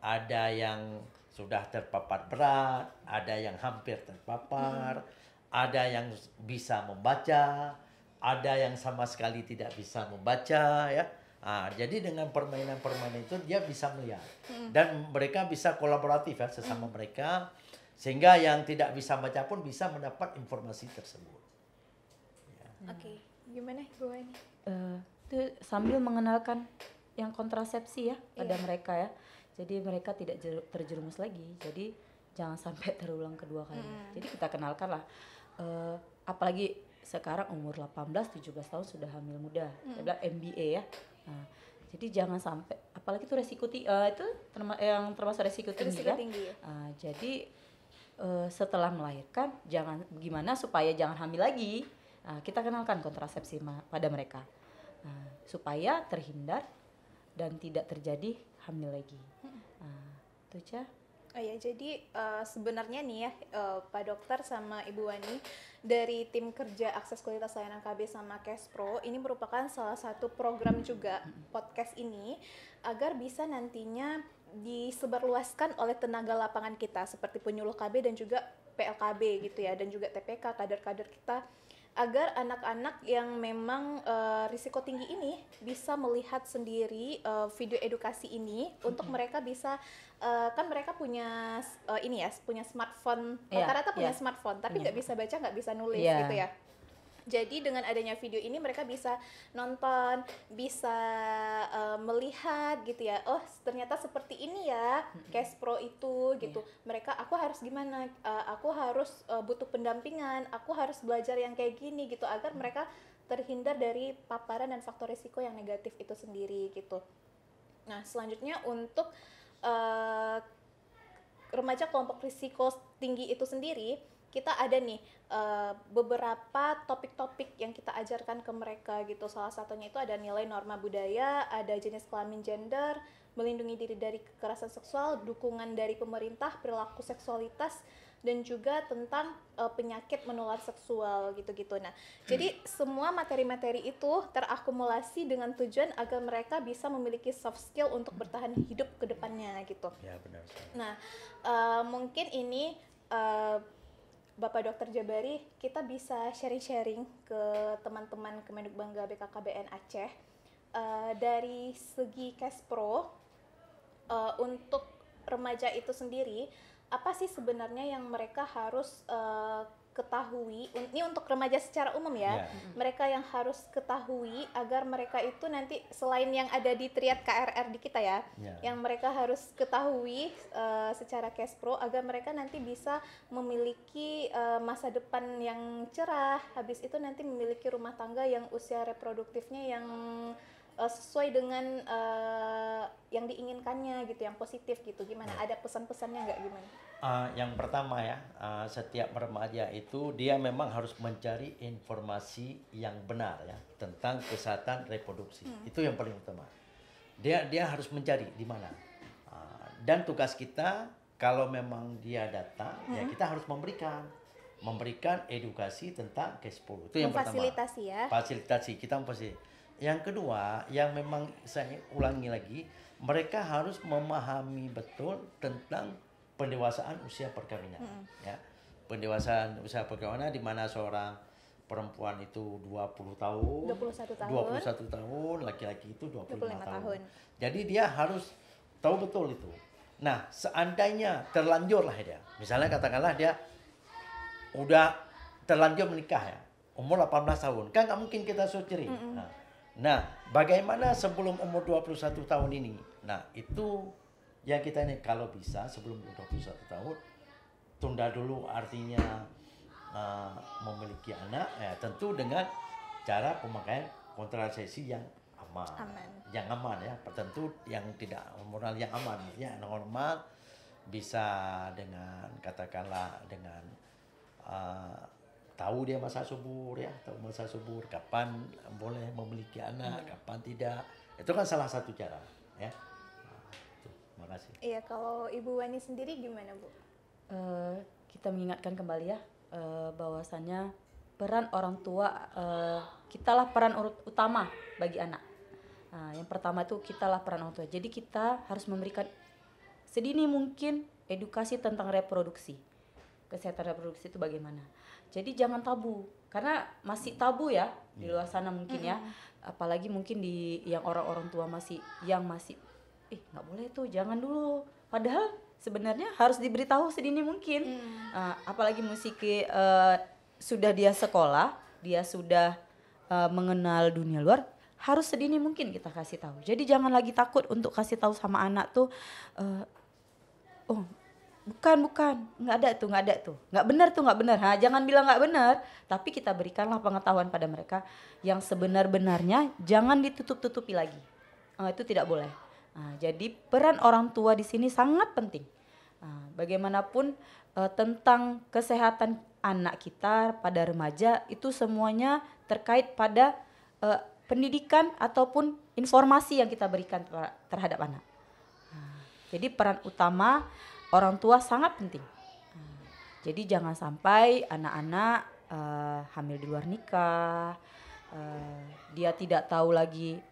Ada yang sudah terpapar berat, ada yang hampir terpapar, ada yang bisa membaca, ada yang sama sekali tidak bisa membaca ya. Jadi dengan permainan-permainan itu dia bisa melihat dan mereka bisa kolaboratif ya sesama mereka sehingga yang tidak bisa baca pun bisa mendapat informasi tersebut. Ya. Oke, gimana Ibu Wani? Itu sambil mengenalkan yang kontrasepsi ya pada mereka ya. Jadi mereka tidak terjerumus lagi. Jadi jangan sampai terulang kedua kali. Jadi kita kenalkan lah. Apalagi sekarang umur 18-17 tahun sudah hamil muda. Saya bilang MBA ya. Jadi jangan sampai. Apalagi itu resiko itu yang termasuk resiko tinggi ya. Jadi setelah melahirkan gimana supaya jangan hamil lagi. Kita kenalkan kontrasepsi pada mereka. Supaya terhindar dan tidak terjadi hamil lagi. Itu aja. Jadi sebenarnya nih ya Pak Dokter sama Ibu Wani dari tim kerja akses kualitas layanan KB sama Cashpro ini merupakan salah satu program juga podcast ini agar bisa nantinya disebarluaskan oleh tenaga lapangan kita seperti penyuluh KB dan juga PLKB gitu ya, dan juga TPK, kader-kader kita, agar anak-anak yang memang risiko tinggi ini bisa melihat sendiri video edukasi ini untuk mereka bisa kan mereka punya punya smartphone, rata-rata punya smartphone tapi nggak bisa baca, nggak bisa nulis gitu ya. Jadi dengan adanya video ini mereka bisa nonton, bisa melihat gitu ya. Oh, ternyata seperti ini ya Cashpro itu gitu. Aku harus gimana? Aku harus butuh pendampingan, aku harus belajar yang kayak gini gitu agar mereka terhindar dari paparan dan faktor risiko yang negatif itu sendiri gitu. Nah, selanjutnya untuk remaja kelompok risiko tinggi itu sendiri, kita ada nih beberapa topik-topik yang kita ajarkan ke mereka gitu. Salah satunya itu ada nilai norma budaya, ada jenis kelamin gender, melindungi diri dari kekerasan seksual, dukungan dari pemerintah, perilaku seksualitas, dan juga tentang penyakit menular seksual gitu-gitu. Nah, jadi semua materi-materi itu terakumulasi dengan tujuan agar mereka bisa memiliki soft skill untuk bertahan hidup ke depannya gitu. Ya, benar sekali. Nah, mungkin ini Bapak Dokter Jabari, kita bisa sharing-sharing ke teman-teman Kemenduk Bangga BKKBN Aceh dari segi Cashpro untuk remaja itu sendiri, apa sih sebenarnya yang mereka harus ketahui? Ini untuk remaja secara umum ya, mereka yang harus ketahui agar mereka itu nanti selain yang ada di triad KRR di kita ya, yang mereka harus ketahui secara Cashpro agar mereka nanti bisa memiliki masa depan yang cerah, habis itu nanti memiliki rumah tangga yang usia reproduktifnya yang sesuai dengan yang diinginkannya gitu, yang positif gitu. Gimana? Ada pesan-pesannya nggak gimana? Yang pertama ya, setiap remaja itu dia memang harus mencari informasi yang benar ya tentang kesehatan reproduksi. Itu yang paling utama. Dia harus mencari di mana. Dan tugas kita kalau memang dia datang, ya kita harus memberikan edukasi tentang K10. Itu yang pertama. Memfasilitasi ya. Fasilitasi, kita memfasilitasi. Yang kedua, yang memang saya ulangi lagi, mereka harus memahami betul tentang pendewasaan usia perkawinan. Ya. Pendewasaan usia perkawinan di mana seorang perempuan itu 20 tahun, 21 tahun, laki-laki itu 25 tahun. tahun. Jadi dia harus tahu betul itu. Nah, seandainya terlanjur lah dia, misalnya katakanlah dia udah terlanjur menikah ya, umur 18 tahun, kan nggak mungkin kita suruh cerai. Nah, bagaimana sebelum umur 21 tahun ini? Nah, itu yang kita ini kalau bisa sebelum 21 tahun, tunda dulu artinya memiliki anak, ya tentu dengan cara pemakaian kontrasepsi yang aman. Yang aman ya, tentu yang tidak hormonal, yang aman ya, normal bisa dengan katakanlah dengan tahu dia masa subur ya, tahu masa subur, kapan boleh memiliki anak, kapan tidak, itu kan salah satu cara ya. Terima kasih. Iya, kalau Ibu Wani sendiri gimana Bu? Kita mengingatkan kembali ya bahwasannya peran orang tua, kitalah peran utama bagi anak. Nah, yang pertama itu kitalah peran orang tua. Jadi kita harus memberikan sedini mungkin edukasi tentang reproduksi. Kesehatan reproduksi itu bagaimana. Jadi jangan tabu, karena masih tabu ya di luar sana mungkin ya. Apalagi mungkin di yang orang-orang tua masih nggak boleh tuh, jangan dulu. Padahal sebenarnya harus diberitahu sedini mungkin. Apalagi sudah dia sekolah, dia sudah mengenal dunia luar, harus sedini mungkin kita kasih tahu. Jadi jangan lagi takut untuk kasih tahu sama anak tuh, oh bukan, nggak ada tuh, nggak benar. Jangan bilang nggak benar, tapi kita berikanlah pengetahuan pada mereka yang sebenar-benarnya, jangan ditutup-tutupi lagi. Itu tidak boleh. Jadi peran orang tua di sini sangat penting. Bagaimanapun tentang kesehatan anak kita pada remaja itu semuanya terkait pada pendidikan ataupun informasi yang kita berikan terhadap anak. Jadi peran utama orang tua sangat penting. Jadi jangan sampai anak-anak hamil di luar nikah, dia tidak tahu lagi,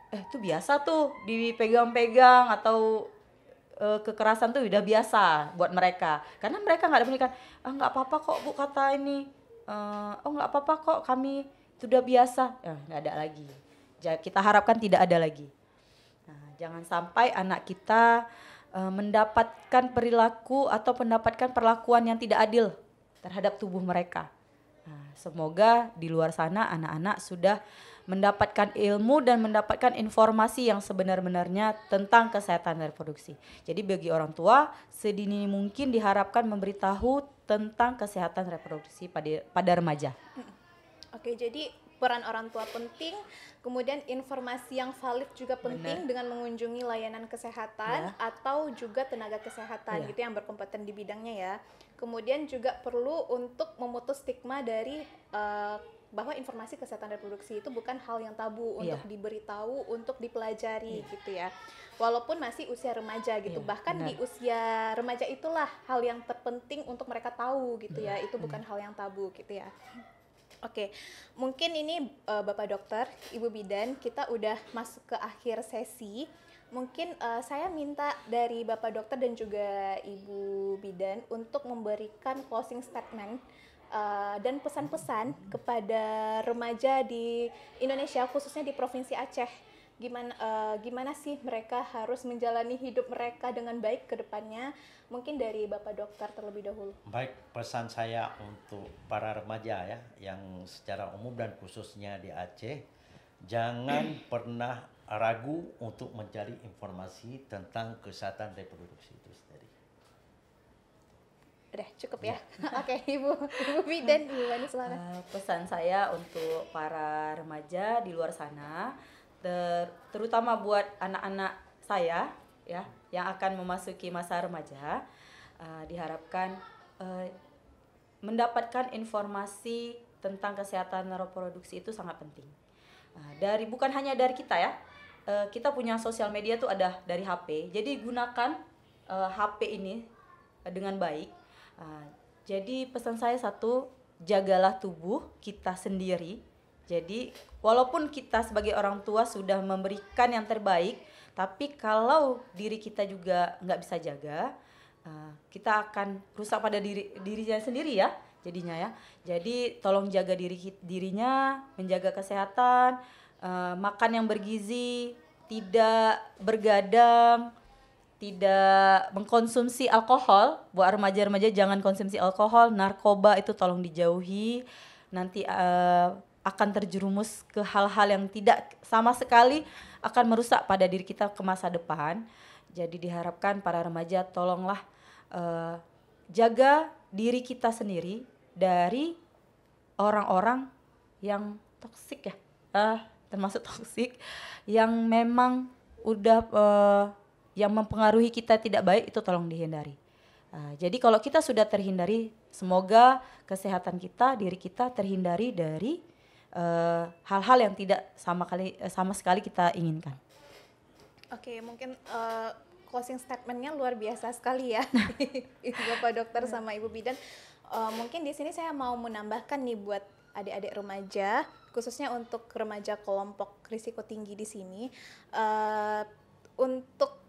itu biasa tuh dipegang-pegang atau kekerasan tuh udah biasa buat mereka. Karena mereka nggak ada pendidikan. Nggak apa-apa kok Bu kata ini. Nggak apa-apa kok kami sudah biasa. Nggak ada lagi. Kita harapkan tidak ada lagi. Nah, jangan sampai anak kita mendapatkan perilaku atau mendapatkan perlakuan yang tidak adil terhadap tubuh mereka. Semoga di luar sana anak-anak sudah mendapatkan ilmu dan mendapatkan informasi yang sebenar-benarnya tentang kesehatan reproduksi. Jadi bagi orang tua sedini mungkin diharapkan memberitahu tentang kesehatan reproduksi pada remaja. Oke, jadi peran orang tua penting, kemudian informasi yang valid juga penting dengan mengunjungi layanan kesehatan atau juga tenaga kesehatan gitu yang berkompeten di bidangnya ya. Kemudian juga perlu untuk memutus stigma dari bahwa informasi kesehatan reproduksi itu bukan hal yang tabu untuk diberitahu, untuk dipelajari gitu ya. Walaupun masih usia remaja gitu, bahkan di usia remaja itulah hal yang terpenting untuk mereka tahu gitu ya. Itu bukan hal yang tabu gitu ya. Oke, mungkin ini Bapak Dokter, Ibu Bidan, kita udah masuk ke akhir sesi. Mungkin saya minta dari Bapak Dokter dan juga Ibu Bidan untuk memberikan closing statement dan pesan-pesan kepada remaja di Indonesia, khususnya di Provinsi Aceh. Gimana sih mereka harus menjalani hidup mereka dengan baik ke depannya? Mungkin dari Bapak Dokter terlebih dahulu. Baik, pesan saya untuk para remaja ya, yang secara umum dan khususnya di Aceh, jangan pernah ragu untuk mencari informasi tentang kesehatan reproduksi itu sendiri. Udah cukup ya. Oke, Ibu Bidan, Ibu Wani silakan. Pesan saya untuk para remaja di luar sana, terutama buat anak-anak saya ya yang akan memasuki masa remaja, diharapkan mendapatkan informasi tentang kesehatan reproduksi itu sangat penting. Bukan hanya dari kita ya, kita punya sosial media tuh ada dari HP. Jadi gunakan HP ini dengan baik. Jadi pesan saya satu, jagalah tubuh kita sendiri. Jadi walaupun kita sebagai orang tua sudah memberikan yang terbaik, tapi kalau diri kita juga nggak bisa jaga, kita akan rusak pada dirinya sendiri ya jadinya ya. Jadi tolong jaga dirinya, menjaga kesehatan, makan yang bergizi, tidak bergadang, tidak mengkonsumsi alkohol. Buat remaja-remaja jangan konsumsi alkohol, narkoba itu tolong dijauhi. Nanti akan terjerumus ke hal-hal yang tidak sama sekali akan merusak pada diri kita ke masa depan. Jadi diharapkan para remaja tolonglah jaga diri kita sendiri dari orang-orang yang toksik ya, termasuk toksik yang memang udah yang mempengaruhi kita tidak baik, itu tolong dihindari. Jadi kalau kita sudah terhindari, semoga kesehatan kita, diri kita terhindari dari hal-hal yang tidak sama sekali kita inginkan. Oke, mungkin closing statementnya luar biasa sekali ya, Bapak Dokter sama Ibu Bidan. Mungkin di sini saya mau menambahkan nih buat adik-adik remaja, khususnya untuk remaja kelompok risiko tinggi di sini, untuk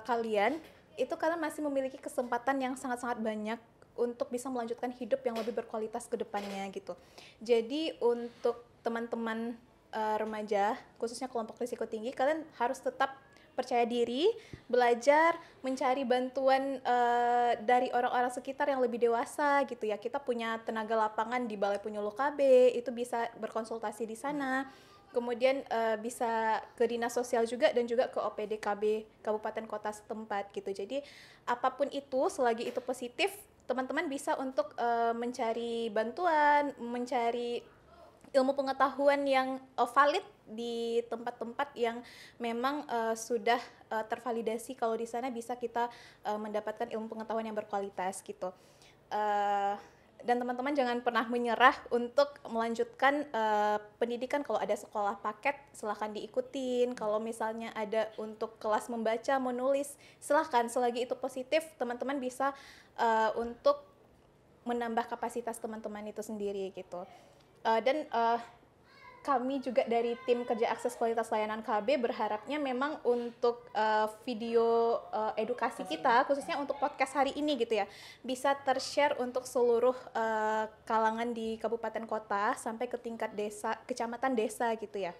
kalian itu kalian masih memiliki kesempatan yang sangat-sangat banyak untuk bisa melanjutkan hidup yang lebih berkualitas ke depannya gitu. Jadi untuk teman-teman remaja, khususnya kelompok risiko tinggi, kalian harus tetap percaya diri, belajar, mencari bantuan dari orang-orang sekitar yang lebih dewasa gitu ya. Kita punya tenaga lapangan di Balai Penyuluh KB, itu bisa berkonsultasi di sana. Kemudian bisa ke dinas sosial juga dan juga ke OPD KB kabupaten kota setempat gitu. Jadi apapun itu, selagi itu positif, teman-teman bisa untuk mencari bantuan, mencari ilmu pengetahuan yang valid di tempat-tempat yang memang sudah tervalidasi kalau di sana bisa kita mendapatkan ilmu pengetahuan yang berkualitas gitu. Dan teman-teman jangan pernah menyerah untuk melanjutkan pendidikan. Kalau ada sekolah paket, silahkan diikutin. Kalau misalnya ada untuk kelas membaca, menulis, silahkan. Selagi itu positif, teman-teman bisa untuk menambah kapasitas teman-teman itu sendiri gitu. Dan kami juga dari tim kerja akses kualitas layanan KB berharapnya memang untuk video edukasi kita, khususnya untuk podcast hari ini gitu ya, bisa tershare untuk seluruh kalangan di kabupaten kota sampai ke tingkat desa, kecamatan desa gitu ya.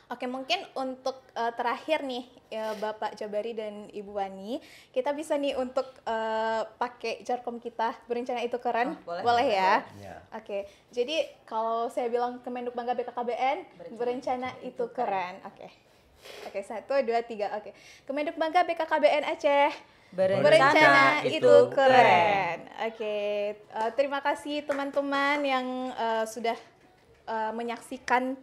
Oke, mungkin untuk terakhir nih Bapak Jabari dan Ibu Wani, kita bisa nih untuk pakai jargon kita, berencana itu keren, boleh ya? Oke, jadi kalau saya bilang Kemenduk Bangga BKKBN, berencana itu keren. Oke, 1, 2, 3, oke. Kemenduk Bangga BKKBN Aceh, berencana itu keren. Oke, terima kasih teman-teman yang sudah menyaksikan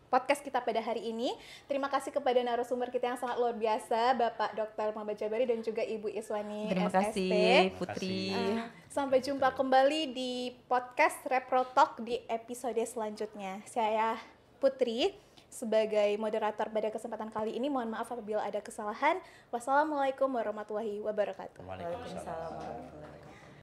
podcast kita pada hari ini. Terima kasih kepada narasumber kita yang sangat luar biasa, Bapak Dr. Muhammad Jabari dan juga Ibu Iswani Terima SST. kasih Putri. Sampai jumpa kembali di podcast Reprotalk di episode selanjutnya. Saya Putri sebagai moderator pada kesempatan kali ini. Mohon maaf apabila ada kesalahan. Wassalamualaikum warahmatullahi wabarakatuh. Waalaikumsalam.